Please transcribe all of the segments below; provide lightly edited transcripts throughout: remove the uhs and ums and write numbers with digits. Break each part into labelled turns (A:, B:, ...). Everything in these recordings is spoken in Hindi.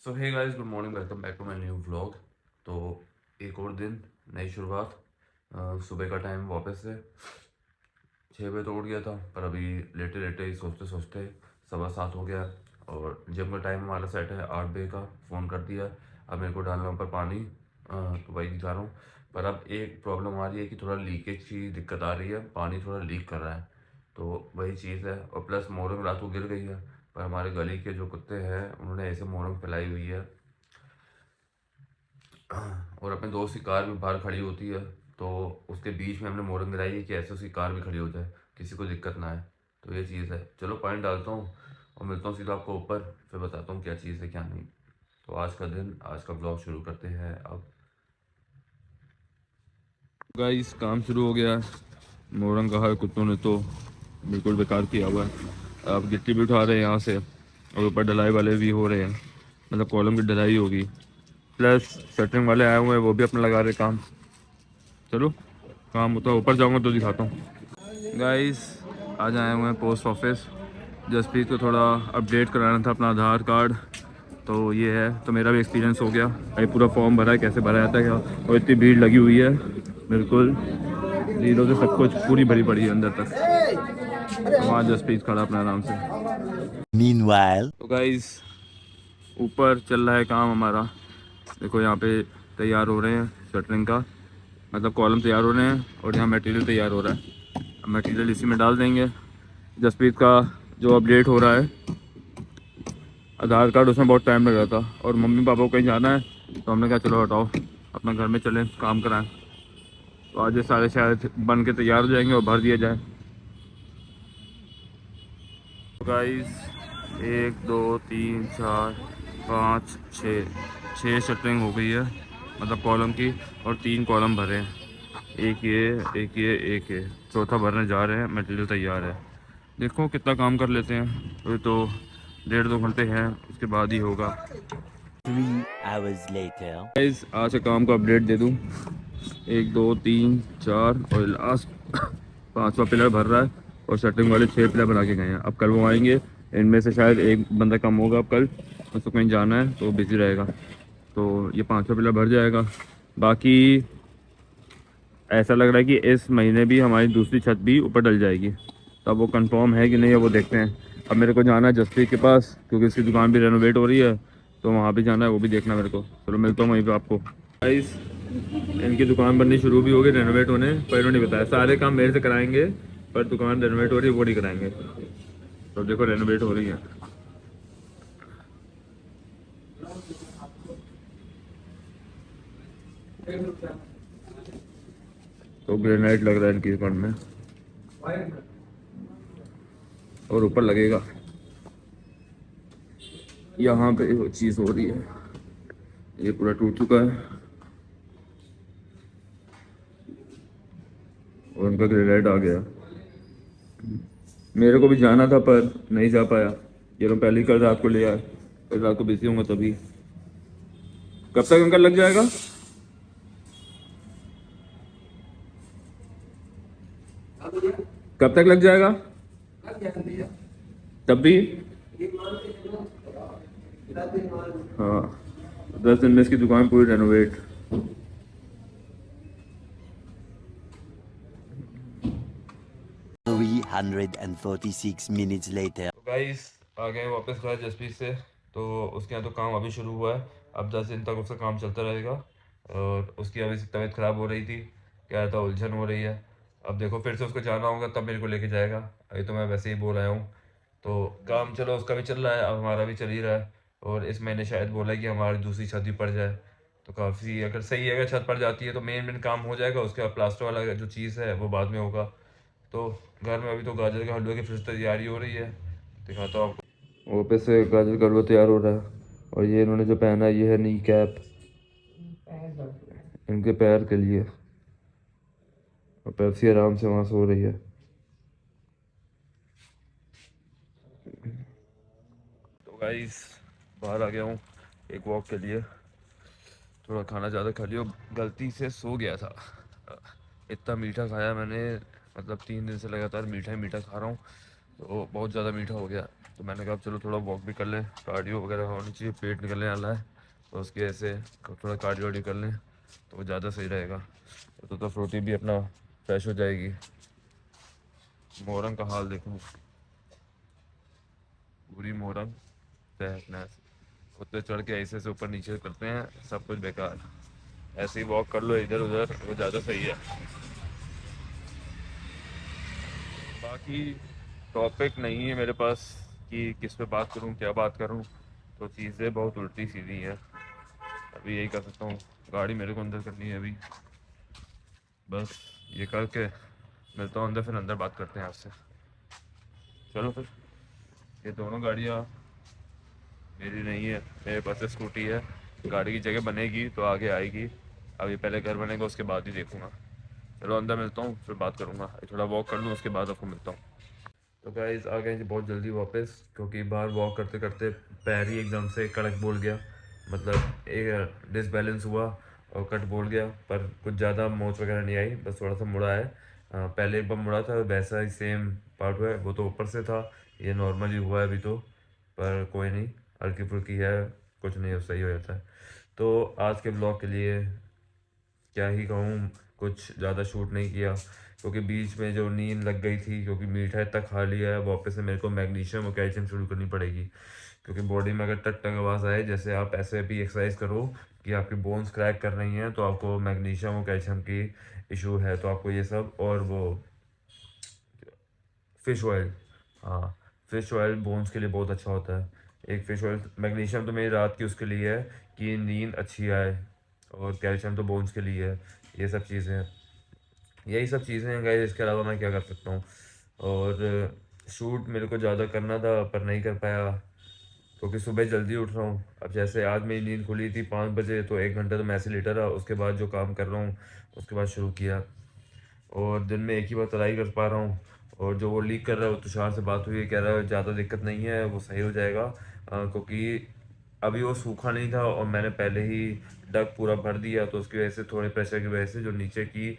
A: So hey guys, good morning, welcome back to my new vlog. तो एक और दिन, नई शुरुआत। सुबह का टाइम वापस से 6 बजे तो उठ गया था, पर अभी लेटे लेटे ही सोचते सोचते 7:15 हो गया। और जिम का टाइम हमारा सेट है 8 बजे का। फ़ोन कर दिया, अब मेरे को डालना ऊपर पानी। तो वही जा रहा हूँ। पर अब एक प्रॉब्लम आ रही है कि थोड़ा लीकेज की दिक्कत आ रही है, पानी थोड़ा लीक कर रहा है। तो वही चीज़ है, और प्लस मोरंग रात को गिर गई है। पर हमारे गली के जो कुत्ते हैं उन्होंने ऐसे मोरंग फैलाई हुई है। और अपने दोस्त की कार भी बाहर खड़ी होती है, तो उसके बीच में हमने मोरंग गिराई है कि ऐसे उसकी कार भी खड़ी हो जाए, किसी को दिक्कत ना आए। तो ये चीज़ है। चलो पानी डालता हूँ और मिलता हूँ सीधा आपको ऊपर, फिर बताता हूँ क्या चीज़ है क्या नहीं। तो आज का दिन, आज का ब्लॉग शुरू करते हैं अब। गाइस, काम शुरू हो गया है। मोरंग कहा है कुत्तों ने तो बिल्कुल बेकार किया हुआ है। अब गिट्टी भी उठा रहे हैं यहाँ से, और ऊपर ढलाई वाले भी हो रहे हैं, मतलब कॉलम की ढलाई होगी। प्लस शटरिंग वाले आए हुए हैं, वो भी अपना लगा रहे काम। चलो काम होता है, ऊपर जाऊंगा तो दिखाता हूँ। गाइस, आज आए हुए हैं पोस्ट ऑफिस। जसप्रीत को थोड़ा अपडेट कराना था अपना आधार कार्ड, तो ये है। तो मेरा भी एक्सपीरियंस हो गया भाई, पूरा फॉर्म भरा है, कैसे भरा जाता है क्या। और इतनी भीड़ लगी हुई है, बिल्कुल जीरो से सब कुछ पूरी भरी पड़ी है अंदर तक। वहाँ जसप्रीत खड़ा अपना आराम से।
B: Meanwhile,
A: तो गाइस, ऊपर चल रहा है काम हमारा। देखो यहाँ पे तैयार हो रहे हैं शटरिंग का, मतलब कॉलम तैयार हो रहे हैं, और यहाँ मटेरियल तैयार हो रहा है। अब मटेरियल इसी में डाल देंगे। जसप्रीत का जो अपडेट हो रहा है आधार कार्ड, उसमें बहुत टाइम लग रहा था, और मम्मी पापा को कहीं जाना है, तो हमने कहा चलो हटाओ, अपना घर में चलें काम कराएं। तो आज ये सारे शायद बन के तैयार हो जाएंगे और भर दिया जाए। तो गाइस, 1 2 3 4 5 6 शटरिंग हो गई है, मतलब कॉलम की, और 3 कॉलम भरे हैं। एक ये, एक ये, एक ये, चौथा भरने जा रहे हैं। मटेरियल तैयार है। देखो कितना काम कर लेते हैं, अभी तो 1.5 2 घंटे हैं, उसके बाद ही होगा।
B: 3 hours later.
A: गाइस, आज का काम का अपडेट दे दूं। 1 2 3 4 और लास्ट 5वां पिलर भर रहा है, और शटरिंग वाले 6 पिलर बना के गए हैं। अब कल वो आएंगे, इनमें से शायद एक बंदा कम होगा अब कल, उसको कहीं जाना है तो बिजी रहेगा। तो ये 5वां पिलर भर जाएगा। बाकी ऐसा लग रहा है कि इस महीने भी हमारी दूसरी छत भी ऊपर डल जाएगी। तब वो कंफर्म है कि नहीं है वो देखते हैं। अब मेरे को जाना है जसप्रीत के पास, क्योंकि उसकी दुकान भी रेनोवेट हो रही है, तो वहाँ भी जाना है, वो भी देखना मेरे को। चलो मिलता हूँ वहीं पे आपको। गाइस, इनकी दुकान बननी शुरू भी होगी, रेनोवेट होने, पर इन्होंने नहीं बताया। सारे काम मेरे से कराएंगे, पर दुकान रेनोवेट हो रही है वो नहीं कराएंगे। तो देखो रेनोवेट हो रही है। तो ग्रेनाइट लग रहा है इनकी दुकान में, और ऊपर लगेगा। यहाँ पे वो चीज़ हो रही है, ये पूरा टूट चुका है, और उनका ग्रेनाइट आ गया। मेरे को भी जाना था पर नहीं जा पाया। ये लोग पहले ही कल रात को ले आए, कल रात को बिजी होंगे तभी। कब तक अंकल लग जाएगा? कब तक लग जाएगा? तब भी हाँ, 10 दिन में इसकी दुकान पूरी रेनोवेट।
B: 346 minutes later.
A: तो गाइस, आ गए वापस घर जसप्रीत से। तो उसके यहाँ तो काम अभी शुरू हुआ है, अब 10 दिन तक उसका काम चलता रहेगा। और उसकी अभी तबीयत ख़राब हो रही थी, क्या था, उलझन हो रही है। अब देखो फिर से उसको जाना होगा, तब मेरे को लेके जाएगा। अभी तो मैं वैसे ही बोल आया हूँ। तो काम चलो उसका भी चल रहा है, अब हमारा भी चल ही रहा है। और इस महीने शायद बोला है कि हमारी दूसरी छत भी पड़ जाए। तो काफ़ी अगर सही है, अगर छत पड़ जाती है तो मेन मेन काम हो जाएगा, उसके बाद प्लास्टर वाला जो चीज़ है वो बाद में होगा। तो घर में अभी तो गाजर के हलवे की फिर से तैयारी हो रही है, दिखाता हूँ आपको। वापस से गाजर का हलवा तैयार हो रहा है। और ये इन्होंने जो पहना है, ये है नी कैप, इनके पैर के लिए। और पेप्सी आराम से वहाँ सो रही है। तो गाइस, बाहर आ गया हूँ एक वॉक के लिए। थोड़ा खाना ज़्यादा खा लिया, गलती से सो गया था। इतना मीठा खाया मैंने, मतलब 3 दिन से लगातार मीठा ही मीठा खा रहा हूँ, तो बहुत ज़्यादा मीठा हो गया। तो मैंने कहा चलो थोड़ा वॉक भी कर लें, कार्डियो वगैरह होनी चाहिए, पेट निकलने वाला है तो उसकी वजह से थोड़ा कार्डियो वार्डियो कर लें तो वो ज़्यादा सही रहेगा। तो फ्रूटी भी अपना फ्रेश हो जाएगी। मोरंग का हाल देखो, पूरी मोरंग तहस नहस। उत्ते चढ़ के ऐसे से ऊपर नीचे करते हैं, सब कुछ बेकार। ऐसे ही वॉक कर लो इधर उधर, वो ज़्यादा सही है। बाकी टॉपिक नहीं है मेरे पास कि किस पे बात करूं, क्या बात करूं। तो चीज़ें बहुत उल्टी सीधी हैं। अभी यही कर सकता हूँ, गाड़ी मेरे को अंदर करनी है अभी। बस ये करके मिलता हूँ अंदर, फिर अंदर बात करते हैं आपसे। चलो फिर। ये दोनों गाड़ियाँ मेरी नहीं है, मेरे पास स्कूटी है। गाड़ी की जगह बनेगी तो आगे आएगी, अभी पहले घर बनेगा उसके बाद ही देखूँगा। चलो अंदर मिलता हूँ, फिर बात करूँगा। थोड़ा वॉक कर लूँ, उसके बाद आपको मिलता हूँ। तो गाइस आ गए जी बहुत जल्दी वापस, क्योंकि बाहर वॉक करते करते पैर ही एकदम से कड़क बोल गया। मतलब एक डिसबैलेंस हुआ और कट बोल गया, पर कुछ ज़्यादा मोच वगैरह नहीं आई, बस थोड़ा सा मुड़ा है। पहले एक बार मुड़ा था वैसा ही सेम पार्ट हुआ है, वो तो ऊपर से था, ये नॉर्मल ही हुआ है अभी तो। पर कोई नहीं, हल्की फुल्की है, कुछ नहीं हो, सही हो जाता है। तो आज के ब्लॉग के लिए क्या ही कहूँ, कुछ ज़्यादा शूट नहीं किया, क्योंकि बीच में जो नींद लग गई थी, क्योंकि मीठा इतना खा लिया है, वापस से मेरे को मैग्नीशियम और कैल्शियम शुरू करनी पड़ेगी। क्योंकि बॉडी में अगर टक टक आवाज़ आए, जैसे आप ऐसे भी एक्सरसाइज करो कि आपकी बोन्स क्रैक कर रही हैं, तो आपको मैग्नीशियम और कैल्शियम की इशू है, तो आपको ये सब, और वो फ़िश ऑयल, हाँ फ़िश ऑयल बोन्स के लिए बहुत अच्छा होता है। एक फ़िश ऑयल, मैग्नीशियम तो मेरी रात की उसके लिए है कि नींद अच्छी आए, और कैल्शियम तो बोन्स के लिए है। ये सब चीज़ें हैं, यही सब चीज़ें हैं गाइस, इसके अलावा मैं क्या कर सकता हूँ। और शूट मेरे को ज़्यादा करना था पर नहीं कर पाया, क्योंकि सुबह जल्दी उठ रहा हूँ। अब जैसे आज मेरी नींद खुली थी 5 बजे, तो 1 घंटा तो मैं ऐसे लेटा रहा, उसके बाद जो काम कर रहा हूँ उसके बाद शुरू किया। और दिन में एक ही बार तलाई कर पा रहा हूँ। और जो वो लीक कर रहा है, वो तुषार से बात हुई है, कह रहा है ज़्यादा दिक्कत नहीं है, वो सही हो जाएगा। क्योंकि अभी वो सूखा नहीं था और मैंने पहले ही डग पूरा भर दिया, तो उसकी वजह से, थोड़े प्रेशर की वजह से जो नीचे की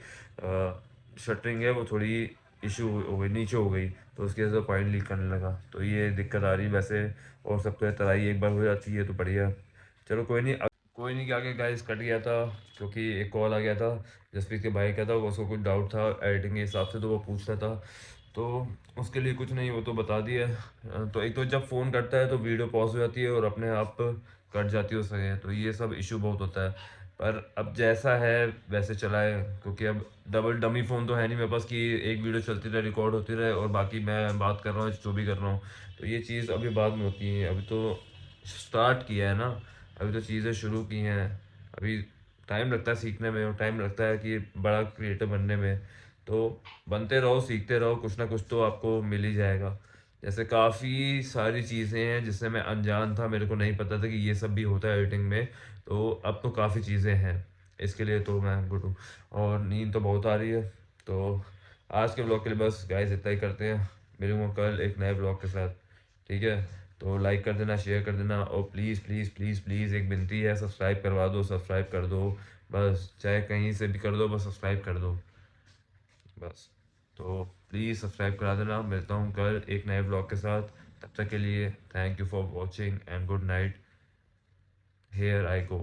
A: शटरिंग है वो थोड़ी इशू हो गई, नीचे हो गई, तो उसकी वजह से पॉइंट लीक करने लगा, तो ये दिक्कत आ रही है वैसे। और सब तो है, तराई एक बार हो जाती है तो बढ़िया। चलो कोई नहीं, कोई नहीं, क्या आगे गाइस कट गया था, क्योंकि एक कॉल आ गया था जसप्रीत के भाई का था, वो उसको कुछ डाउट था एडिटिंग के हिसाब से, तो वो पूछ रहा था, तो उसके लिए कुछ नहीं, वो तो बता दिया। तो एक तो जब फ़ोन कटता है तो वीडियो पॉज हो जाती है और अपने आप कट जाती है उससे, तो ये सब इशू बहुत होता है। पर अब जैसा है वैसे चलाए, क्योंकि अब डबल डमी फ़ोन तो है नहीं मेरे पास कि एक वीडियो चलती रहे, रिकॉर्ड होती रहे और बाकी मैं बात कर रहा हूँ जो भी कर रहा हूँ। तो ये चीज़ अभी बाद में होती है, अभी तो स्टार्ट किया है ना, अभी तो चीज़ें शुरू की हैं। अभी टाइम लगता है सीखने में, और टाइम लगता है कि बड़ा क्रिएटर बनने में। तो बनते रहो, सीखते रहो, कुछ ना कुछ तो आपको मिल ही जाएगा। जैसे काफ़ी सारी चीज़ें हैं जिससे मैं अनजान था, मेरे को नहीं पता था कि ये सब भी होता है एडिटिंग में। तो अब तो काफ़ी चीज़ें हैं, इसके लिए तो मैं गुड हूँ। और नींद तो बहुत आ रही है। तो आज के ब्लॉग के लिए बस गाइस इतना ही करते हैं, मिलूँगा कल एक नए ब्लॉग के साथ, ठीक है। तो लाइक कर देना, शेयर कर देना, और प्लीज़ प्लीज़ प्लीज़ प्लीज़ एक विनती है, सब्सक्राइब करवा दो, सब्सक्राइब कर दो, बस चाहे कहीं से भी कर दो, बस सब्सक्राइब कर दो बस। तो प्लीज़ सब्सक्राइब करा देना। मिलता हूँ कल एक नए ब्लॉग के साथ, तब तक के लिए thank you for watching and good night, here I go.